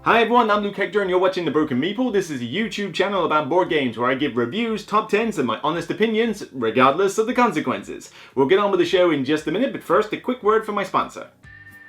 Hi everyone, I'm Luke Hector and you're watching The Broken Meeple. This is a YouTube channel about board games where I give reviews, top 10s and my honest opinions, regardless of the consequences. We'll get on with the show in just a minute, but first a quick word from my sponsor.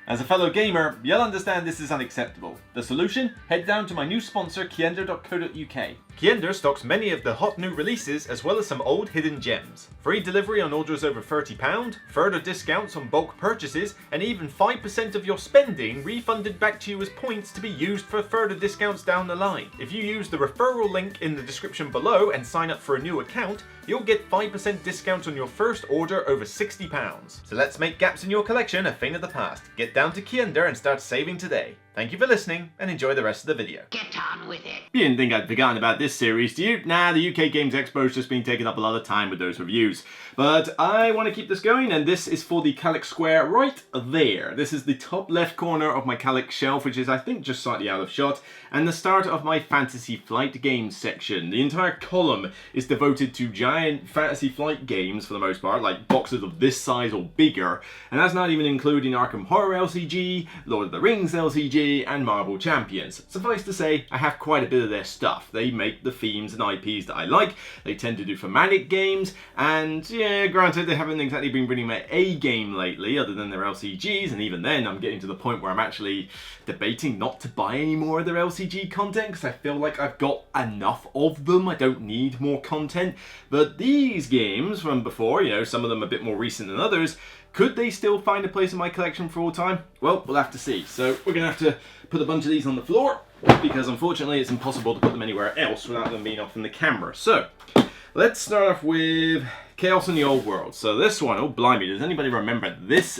As a fellow gamer, you'll understand this is unacceptable. The solution? Head down to my new sponsor, kiender.co.uk. Kiender stocks many of the hot new releases as well as some old hidden gems. Free delivery on orders over £30, further discounts on bulk purchases, and even 5% of your spending refunded back to you as points to be used for further discounts down the line. If you use the referral link in the description below and sign up for a new account, you'll get 5% discount on your first order over £60. So let's make gaps in your collection a thing of the past. Get down to Kiender and start saving today. Thank you for listening and enjoy the rest of the video. Get on with it. You didn't think I'd forgotten about this series, do you? Nah, the UK Games Expo's just been taking up a lot of time with those reviews. But I want to keep this going, and this is for the Calyx Square right there. This is the top left corner of my Calyx shelf, which is I think just slightly out of shot, and the start of my Fantasy Flight games section. The entire column is devoted to giant Fantasy Flight games for the most part, like boxes of this size or bigger, and that's not even including Arkham Horror LCG, Lord of the Rings LCG, and Marvel Champions. Suffice to say, I have quite a bit of their stuff. They make the themes and IPs that I like. They tend to do thematic games, and yeah, granted, they haven't exactly been bringing my A game lately, other than their LCGs, and even then, I'm getting to the point where I'm actually debating not to buy any more of their LCG content, because I feel like I've got enough of them. I don't need more content. But these games from before, you know, some of them a bit more recent than others, could they still find a place in my collection for all time? Well, we'll have to see. So we're going to have to put a bunch of these on the floor, because unfortunately it's impossible to put them anywhere else without them being off in the camera. So let's start off with Chaos in the Old World. So this one, oh blimey, does anybody remember this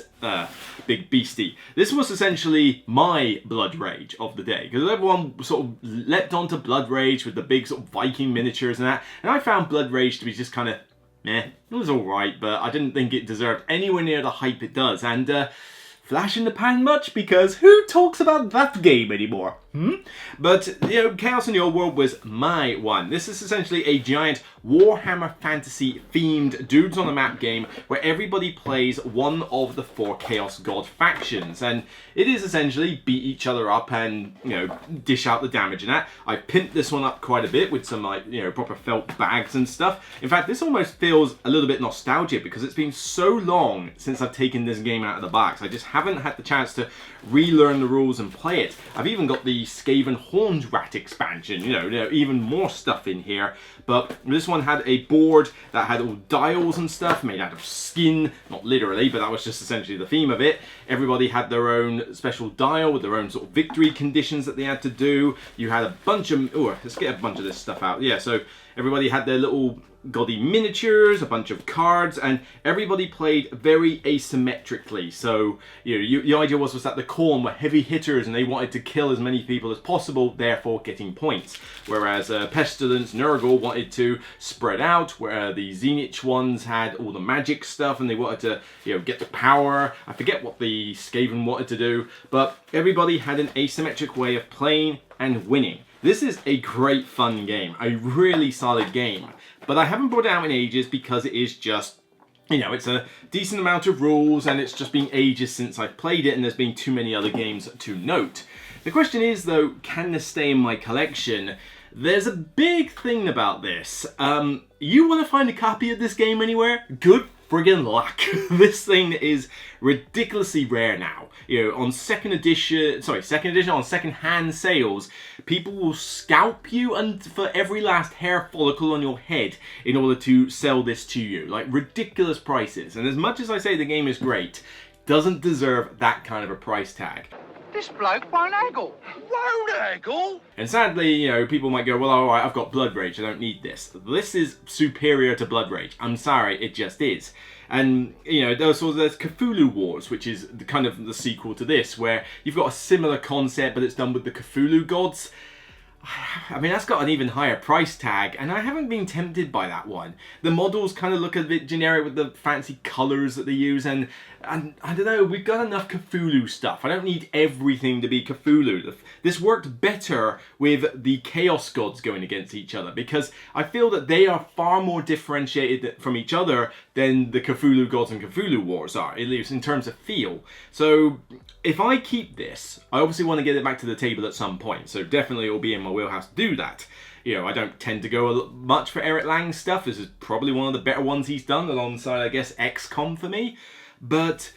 big beastie? This was essentially my Blood Rage of the day, because everyone sort of leapt onto Blood Rage with the big sort of Viking miniatures and that, and I found Blood Rage to be just kind of it was alright, but I didn't think it deserved anywhere near the hype it does. And flash in the pan much? Because who talks about that game anymore? But, you know, Chaos in the Old World was my one. This is essentially a giant Warhammer Fantasy themed dudes on the map game where everybody plays one of the 4 Chaos God factions, and it is essentially beat each other up and, you know, dish out the damage and that. I pimped this one up quite a bit with some, like, you know, proper felt bags and stuff. In fact, this almost feels a little bit nostalgic because it's been so long since I've taken this game out of the box. I just haven't had the chance to relearn the rules and play it. I've even got the Skaven Horned Rat expansion, you know, even more stuff in here. But this one had a board that had all dials and stuff made out of skin, not literally, but that was just essentially the theme of it. Everybody had their own special dial with their own sort of victory conditions that they had to do. You had a bunch of, let's get a bunch of this stuff out. Yeah, so everybody had their little gaudy miniatures, a bunch of cards, and everybody played very asymmetrically. So, you know, the idea was that the Khorne were heavy hitters and they wanted to kill as many people as possible, therefore getting points. Whereas Pestilence, Nurgle wanted to spread out, where the Zenith ones had all the magic stuff and they wanted to, you know, get the power. I forget what the Skaven wanted to do, but everybody had an asymmetric way of playing and winning. This is a great fun game, a really solid game, but I haven't brought it out in ages because it is just, you know, it's a decent amount of rules and it's just been ages since I've played it and there's been too many other games to note. The question is though, can this stay in my collection? There's a big thing about this. You want to find a copy of this game anywhere? Good friggin' luck. This thing is ridiculously rare now. You know, on second edition, on second-hand sales, people will scalp you and for every last hair follicle on your head in order to sell this to you. Like, ridiculous prices. And as much as I say the game is great, it doesn't deserve that kind of a price tag. This bloke won't haggle. Won't haggle? And sadly, you know, people might go, well, alright, I've got Blood Rage, I don't need this. This is superior to Blood Rage. I'm sorry, it just is. And, you know, there's Cthulhu Wars, which is kind of the sequel to this, where you've got a similar concept, but it's done with the Cthulhu gods. I mean, that's got an even higher price tag, and I haven't been tempted by that one. The models kind of look a bit generic with the fancy colours that they use, and I don't know, we've got enough Cthulhu stuff. I don't need everything to be Cthulhu. This worked better with the Chaos Gods going against each other, because I feel that they are far more differentiated from each other than the Cthulhu Gods and Cthulhu Wars are, at least in terms of feel. So if I keep this, I obviously want to get it back to the table at some point, so definitely it will be in my wheelhouse to do that. You know, I don't tend to go much for Eric Lang's stuff. This is probably one of the better ones he's done, alongside, I guess, XCOM for me. But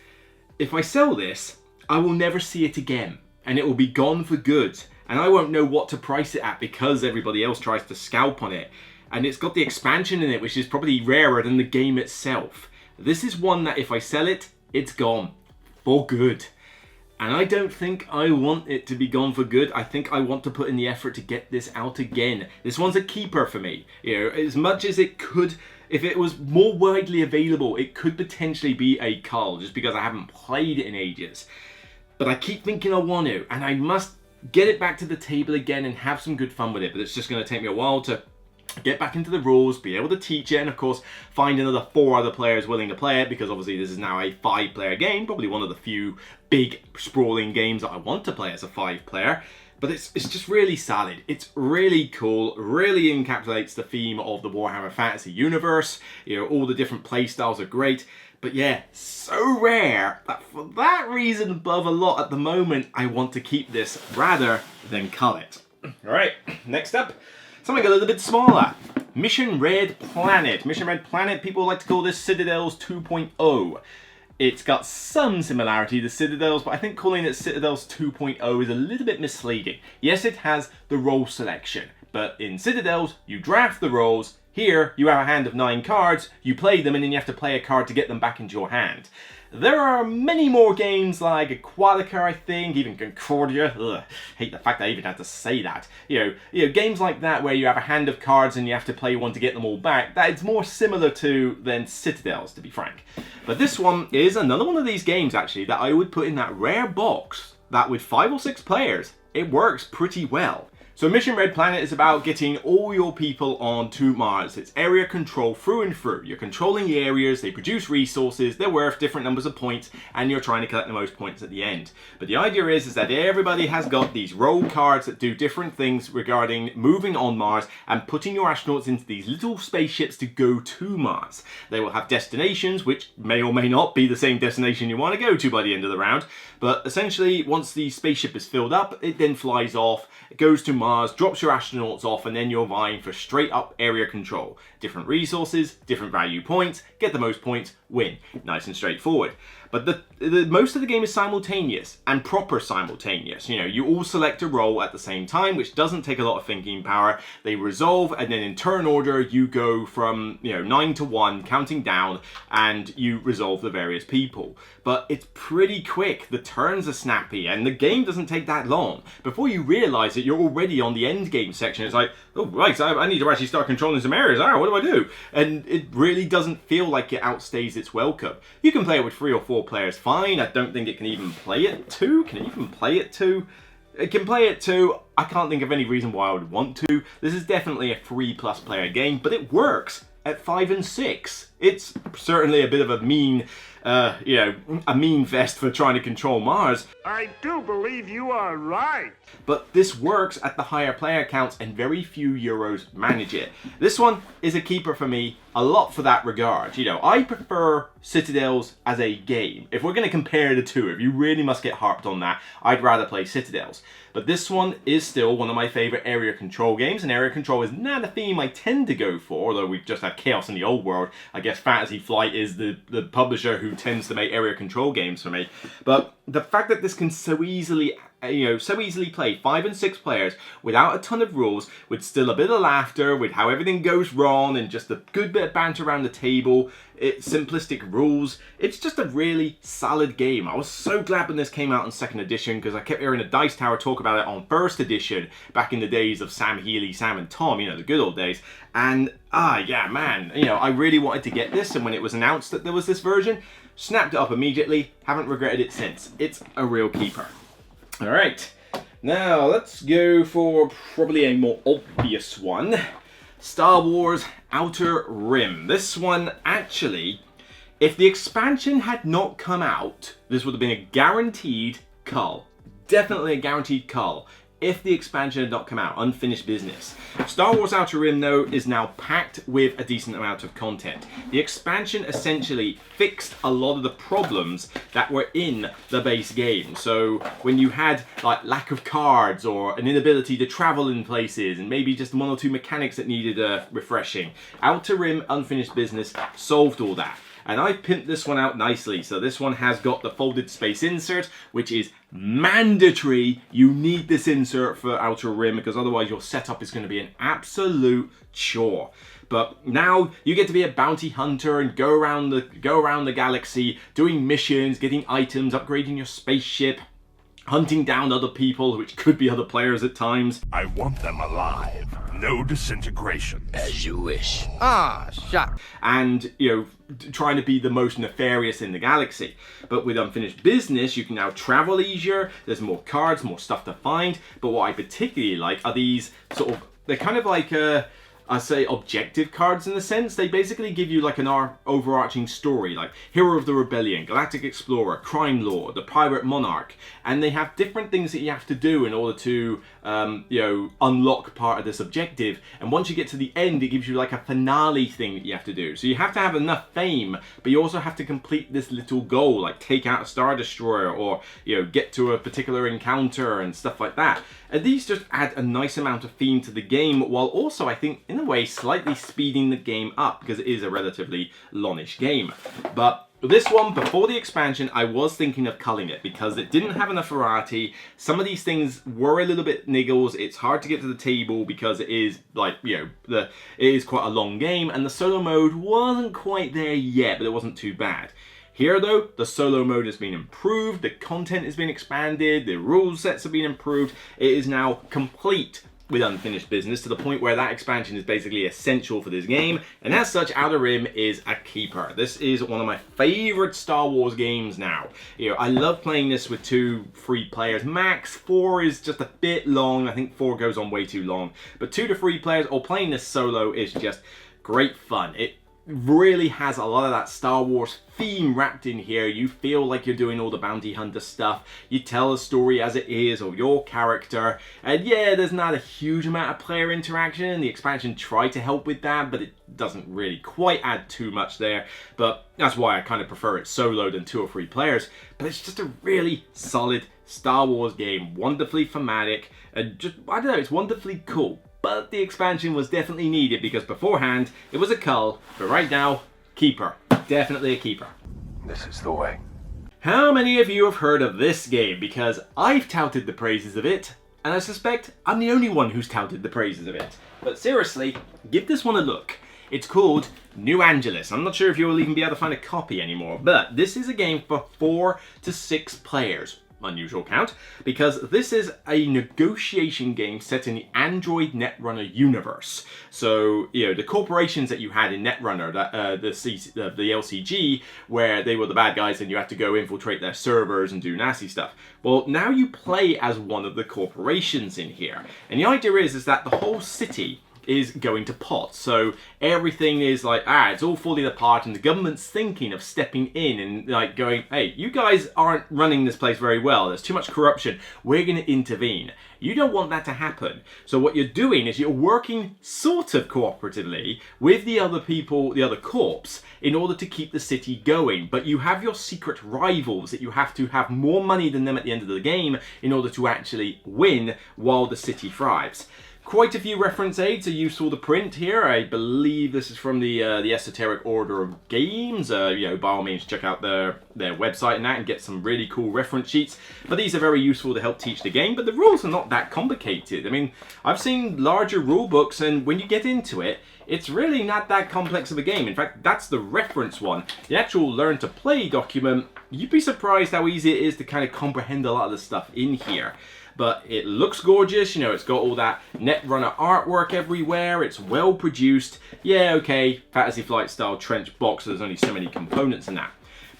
if I sell this, I will never see it again, and it will be gone for good, and I won't know what to price it at because everybody else tries to scalp on it. And it's got the expansion in it, which is probably rarer than the game itself. This is one that if I sell it, it's gone for good. And I don't think I want it to be gone for good. I think I want to put in the effort to get this out again. This one's a keeper for me. You know, as much as it could, if it was more widely available, it could potentially be a Cull, just because I haven't played it in ages. But I keep thinking I want to, and I must get it back to the table again and have some good fun with it. But it's just going to take me a while to get back into the rules, be able to teach it, and of course find another 4 other players willing to play it, because obviously this is now a 5-player game, probably one of the few big sprawling games that I want to play as a 5-player. But it's just really solid. It's really cool, really encapsulates the theme of the Warhammer Fantasy universe. You know, all the different play styles are great. But yeah, so rare that for that reason above a lot at the moment, I want to keep this rather than cull it. Alright, next up, something a little bit smaller. Mission Red Planet. Mission Red Planet, people like to call this Citadels 2.0. It's got some similarity to Citadels, but I think calling it Citadels 2.0 is a little bit misleading. Yes, it has the role selection, but in Citadels, you draft the roles. Here, you have a hand of 9 cards, you play them, and then you have to play a card to get them back into your hand. There are many more games like Aquatica, I think, even Concordia. Ugh, hate the fact that I even had to say that. You know, games like that where you have a hand of cards and you have to play one to get them all back. That it's more similar to than Citadels, to be frank. But this one is another one of these games, actually, that I would put in that rare box that with 5 or 6 players, it works pretty well. So Mission Red Planet is about getting all your people onto Mars. It's area control through and through. You're controlling the areas, they produce resources, they're worth different numbers of points, and you're trying to collect the most points at the end. But the idea is that everybody has got these role cards that do different things regarding moving on Mars and putting your astronauts into these little spaceships to go to Mars. They will have destinations, which may or may not be the same destination you want to go to by the end of the round. But essentially, once the spaceship is filled up, it then flies off, it goes to Mars, drops your astronauts off, and then you're vying for straight up area control. Different resources, different value points, get the most points, win. Nice and straightforward. But the most of the game is simultaneous, and proper simultaneous. You know, you all select a role at the same time, which doesn't take a lot of thinking power. They resolve, and then in turn order, you go from, 9 to 1, counting down, and you resolve the various people. But it's pretty quick, the turns are snappy, and the game doesn't take that long. Before you realise it, you're already on the end game section. It's like, oh right, I need to actually start controlling some areas. What do I do? And it really doesn't feel like it outstays its welcome. You can play it with 3 or 4 players fine. I don't think it can even play it 2. Can it even play it 2? It can play it 2. I can't think of any reason why I would want to. This is definitely a 3+ player game, but it works at 5 and 6. It's certainly a bit of a mean, a mean vest for trying to control Mars. I do believe you are right. But this works at the higher player counts, and very few Euros manage it. This one is a keeper for me, a lot for that regard. I prefer Citadels as a game. If we're going to compare the two, if you really must get harped on that, I'd rather play Citadels. But this one is still one of my favourite area control games, and area control is not a theme I tend to go for, although we've just had Chaos in the old world. I guess Fantasy Flight is the publisher who tends to make area control games for me. But the fact that this can so easily play 5 and 6 players without a ton of rules, with still a bit of laughter, with how everything goes wrong, and just a good bit of banter around the table, simplistic rules. It's just a really solid game. I was so glad when this came out on 2nd edition, because I kept hearing a Dice Tower talk about it on 1st edition, back in the days of Sam Healy, Sam and Tom, the good old days. And, yeah, man, I really wanted to get this, and when it was announced that there was this version, snapped it up immediately, haven't regretted it since. It's a real keeper. Alright, Now, let's go for probably a more obvious one. Star Wars Outer Rim. This one, actually, if the expansion had not come out, this would have been a guaranteed cull. Definitely a guaranteed cull. If the expansion had not come out, unfinished business. Star Wars Outer Rim, though, is now packed with a decent amount of content. The expansion essentially fixed a lot of the problems that were in the base game. So when you had like lack of cards or an inability to travel in places and maybe just one or two mechanics that needed refreshing, Outer Rim Unfinished Business solved all that. And I pimped this one out nicely. So this one has got the folded space insert, which is mandatory. You need this insert for Outer Rim because otherwise your setup is going to be an absolute chore. But now you get to be a bounty hunter and go around the galaxy, doing missions, getting items, upgrading your spaceship, hunting down other people, which could be other players at times. I want them alive. No disintegration. As you wish. Ah, shut. And, you know, trying to be the most nefarious in the galaxy. But with Unfinished Business, you can now travel easier, there's more cards, more stuff to find. But what I particularly like are these sort of, they're kind of like I say objective cards in a sense. They basically give you like an overarching story, like Hero of the Rebellion, Galactic Explorer, Crime Lord, the Pirate Monarch, and they have different things that you have to do in order to you know, unlock part of this objective. And once you get to the end, it gives you like a finale thing that you have to do. So you have to have enough fame, but you also have to complete this little goal, like take out a Star Destroyer or, you know, get to a particular encounter and stuff like that. And these just add a nice amount of theme to the game, while also, I think, in a way, slightly speeding the game up, because it is a relatively longish game. But this one, before the expansion, I was thinking of culling it, because it didn't have enough variety. Some of these things were a little bit niggles. It's hard to get to the table, because it is, like, you know, it is quite a long game, and the solo mode wasn't quite there yet, but it wasn't too bad. Here though, the solo mode has been improved, the content has been expanded, the rule sets have been improved. It is now complete with Unfinished Business to the point where that expansion is basically essential for this game, and as such, Outer Rim is a keeper. This is one of my favorite Star Wars games now. You know, I love playing this with 2 free players max. 4 is just a bit long. I think 4 goes on way too long, but 2 to 3 players or playing this solo is just great fun. It really has a lot of that Star Wars theme wrapped in here. You feel like you're doing all the bounty hunter stuff. You tell a story as it is of your character. And yeah, there's not a huge amount of player interaction. The expansion tried to help with that, but it doesn't really quite add too much there. But that's why I kind of prefer it solo than 2 or 3 players. But it's just a really solid Star Wars game. Wonderfully thematic. And just, I don't know, it's wonderfully cool. But the expansion was definitely needed because beforehand it was a cull, but right now, keeper. Definitely a keeper. This is the way. How many of you have heard of this game? Because I've touted the praises of it, and I suspect I'm the only one who's touted the praises of it. But seriously, give this one a look. It's called New Angeles. I'm not sure if you'll even be able to find a copy anymore, but this is a game for 4 to 6 players. Unusual count, because this is a negotiation game set in the Android Netrunner universe. So, you know, the corporations that you had in Netrunner, the LCG, where they were the bad guys and you had to go infiltrate their servers and do nasty stuff. Well, now you play as one of the corporations in here. And the idea is that the whole city is going to pot. So everything is like, it's all falling apart, and the government's thinking of stepping in and like going, hey, you guys aren't running this place very well. There's too much corruption. We're going to intervene. You don't want that to happen. So what you're doing is you're working sort of cooperatively with the other people, the other corps, in order to keep the city going. But you have your secret rivals that you have to have more money than them at the end of the game in order to actually win while the city thrives. Quite a few reference aids are useful to print here. I believe this is from the Esoteric Order of Games. You know, by all means, check out their website and that and get some really cool reference sheets. But these are very useful to help teach the game, but the rules are not that complicated. I mean, I've seen larger rule books, and when you get into it, it's really not that complex of a game. In fact, that's the reference one. The actual Learn to Play document, you'd be surprised how easy it is to kind of comprehend a lot of the stuff in here. But it looks gorgeous, you know, it's got all that Netrunner artwork everywhere, it's well produced. Yeah, okay, Fantasy Flight style trench box, there's only so many components in that.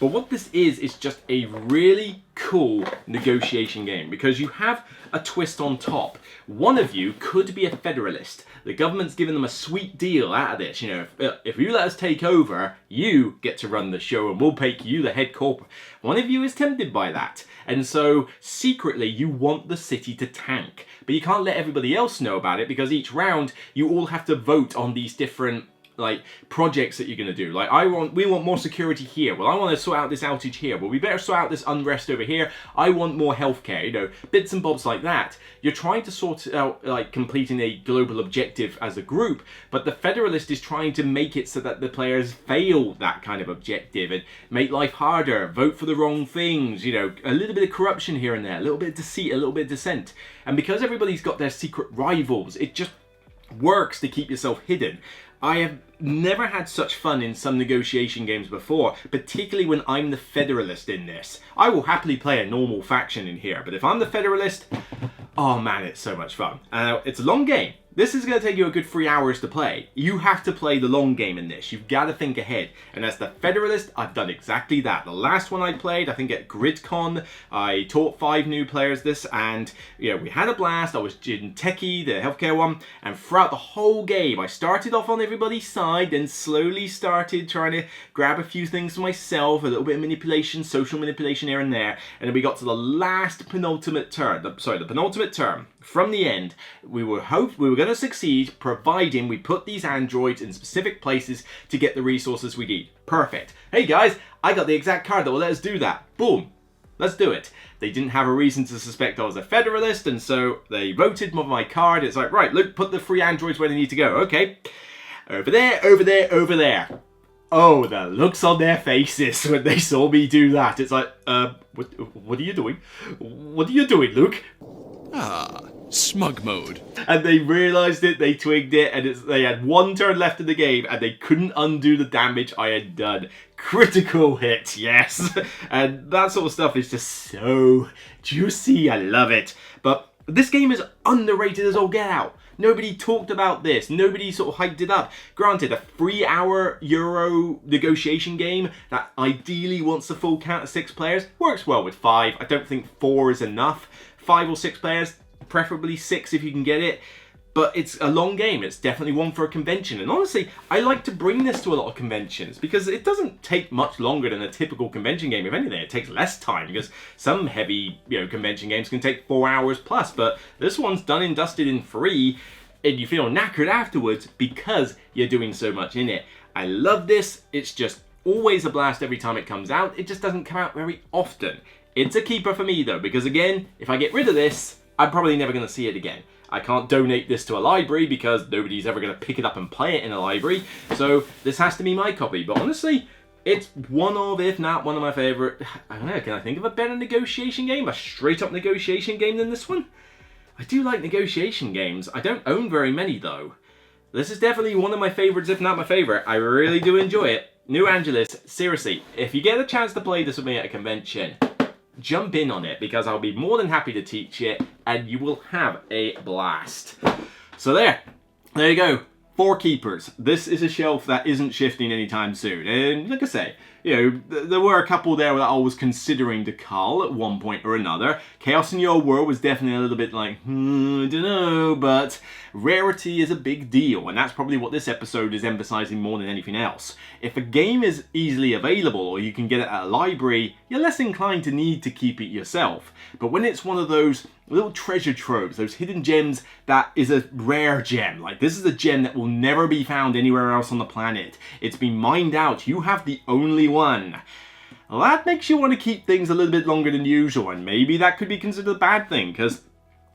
But what this is just a really cool negotiation game because you have a twist on top. One of you could be a federalist. The government's given them a sweet deal out of this. You know, if you let us take over, you get to run the show and we'll make you the head corporate. One of you is tempted by that. And so secretly you want the city to tank. But you can't let everybody else know about it because each round you all have to vote on these different like projects that you're going to do. Like we want more security here. Well, I want to sort out this outage here. Well, we better sort out this unrest over here. I want more healthcare, you know, bits and bobs like that. You're trying to sort out like completing a global objective as a group, but the Federalist is trying to make it so that the players fail that kind of objective and make life harder, vote for the wrong things, you know, a little bit of corruption here and there, a little bit of deceit, a little bit of dissent. And because everybody's got their secret rivals, it just works to keep yourself hidden. I have never had such fun in some negotiation games before, particularly when I'm the Federalist in this. I will happily play a normal faction in here, but if I'm the Federalist, oh man, it's so much fun. It's a long game. This is going to take you a good 3 hours to play. You have to play the long game in this. You've got to think ahead. And as the Federalist, I've done exactly that. The last one I played, I think at GridCon, I taught 5 new players this, and you know, we had a blast. I was in Techie, the healthcare one, and throughout the whole game, I started off on everybody's side, then slowly started trying to grab a few things for myself, a little bit of manipulation, social manipulation here and there, and then we got to the last penultimate turn. The penultimate term. From the end, we were going to succeed, providing we put these androids in specific places to get the resources we need. Perfect. Hey guys, I got the exact card that will let us do that. Boom. Let's do it. They didn't have a reason to suspect I was a Federalist, and so they voted my card. It's like, right, look, put the 3 androids where they need to go. Okay. Over there, over there, over there. Oh, the looks on their faces when they saw me do that. It's like, what are you doing? What are you doing, Luke? Ah, smug mode. And they realised it, they twigged it, and they had 1 turn left in the game, and they couldn't undo the damage I had done. Critical hit, yes. And that sort of stuff is just so juicy, I love it. But this game is underrated as all get out. Nobody talked about this. Nobody sort of hyped it up. Granted, a 3-hour Euro negotiation game that ideally wants a full count of 6 players works well with 5. I don't think 4 is enough. 5 or 6 players, preferably 6 if you can get it. But it's a long game. It's definitely one for a convention. And honestly, I like to bring this to a lot of conventions because it doesn't take much longer than a typical convention game. If anything, it takes less time because some heavy, convention games can take 4 hours plus. But this one's done and dusted in 3, and you feel knackered afterwards because you're doing so much in it. I love this. It's just always a blast every time it comes out. It just doesn't come out very often. It's a keeper for me though, because again, if I get rid of this, I'm probably never going to see it again. I can't donate this to a library because nobody's ever going to pick it up and play it in a library. So this has to be my copy. But honestly, it's one of, if not one of my favourite, I don't know, can I think of a better negotiation game? A straight up negotiation game than this one? I do like negotiation games. I don't own very many though. This is definitely one of my favourites, if not my favourite. I really do enjoy it. New Angeles, seriously, if you get a chance to play this with me at a convention, jump in on it because I'll be more than happy to teach it and you will have a blast. So there you go. 4 keepers. This is a shelf that isn't shifting anytime soon. And like I say, there were a couple there that I was considering to cull at one point or another. Chaos in Your World was definitely a little bit like, I don't know, but rarity is a big deal, and that's probably what this episode is emphasizing more than anything else. If a game is easily available or you can get it at a library, you're less inclined to need to keep it yourself. But when it's one of those little treasure troves, those hidden gems that is a rare gem, like this is a gem that will never be found anywhere else on the planet. It's been mined out. You have the only one. Well, that makes you want to keep things a little bit longer than usual, and maybe that could be considered a bad thing, because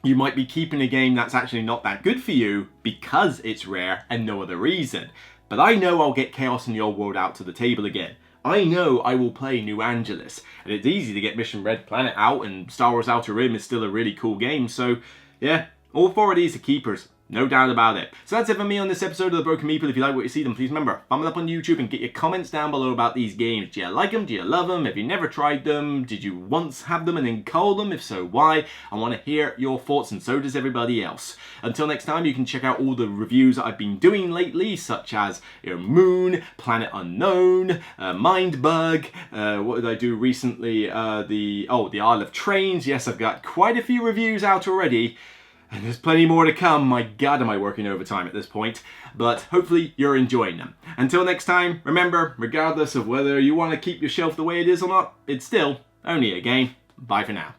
you might be keeping a game that's actually not that good for you because it's rare and no other reason. But I know I'll get Chaos in Your World out to the table again. I know I will play New Angeles, and it's easy to get Mission Red Planet out, and Star Wars Outer Rim is still a really cool game, so yeah, all 4 of these are keepers. No doubt about it. So that's it for me on this episode of The Broken Meeple. If you like what you see, then please remember, thumb it up on YouTube and get your comments down below about these games. Do you like them? Do you love them? Have you never tried them? Did you once have them and then cull them? If so, why? I want to hear your thoughts, and so does everybody else. Until next time, you can check out all the reviews that I've been doing lately, such as Moon, Planet Unknown, Mindbug. What did I do recently? The Isle of Trains. Yes, I've got quite a few reviews out already. And there's plenty more to come. My God, am I working overtime at this point. But hopefully you're enjoying them. Until next time, remember, regardless of whether you want to keep your shelf the way it is or not, it's still only a game. Bye for now.